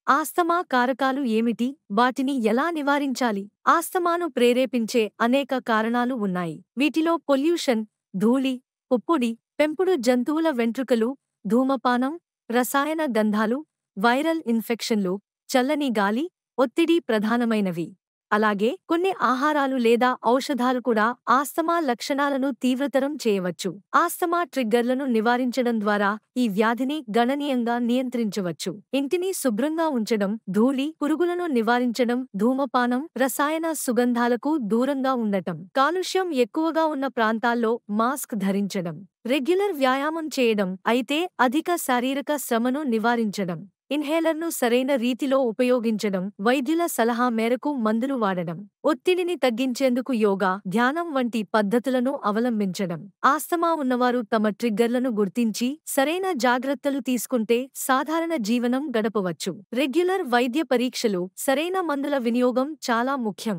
Asthma కారకాలు ఏమిటి? వాటిని ఎలా నివారించాలి? ఆస్తమాను ప్రేరేపించే అనేక కారణాలు ఉన్నాయి. వీటిలో పొల్యూషన్, ధూళి, పుప్పొడి, పెంపుడు జంతువుల వెంట్రుకలు, ధూమపానం, రసాయన గంధాలు, వైరల్ ఇన్ఫెక్షన్లు, చల్లని గాలి, ఒత్తిడి ప్రధానమైనవి. అలాగే కొన్ని ఆహారాలు లేదా ఔషధాలు కూడా ఆస్తమా లక్షణాలను తీవ్రతరం చేయవచ్చు. ఆస్తమా ట్రిగ్గర్లను నివారించడం ద్వారా ఈ వ్యాధిని గణనీయంగా నియంత్రించవచ్చు. ఇంటిని శుభ్రంగా ఉంచడం, ధూళి, పురుగులను నివారించడం, ధూమపానం, రసాయన సుగంధాలకు దూరంగా ఉండటం, కాలుష్యం ఎక్కువగా ఉన్న ప్రాంతాల్లో మాస్క్ ధరించడం, రెగ్యులర్ వ్యాయామం చేయడం, అయితే అధిక శారీరక శ్రమను నివారించడం, ఇన్హేలర్ను సరైన రీతిలో ఉపయోగించడం, వైద్యుల సలహా మేరకు మందులు వాడడం, ఒత్తిడిని తగ్గించేందుకు యోగా, ధ్యానం వంటి పద్ధతులను అవలంబించడం. ఆస్తమా ఉన్నవారు తమ ట్రిగ్గర్లను గుర్తించి సరైన జాగ్రత్తలు తీసుకుంటే సాధారణ జీవనం గడపవచ్చు. రెగ్యులర్ వైద్య పరీక్షలు, సరైన మందుల వినియోగం చాలా ముఖ్యం.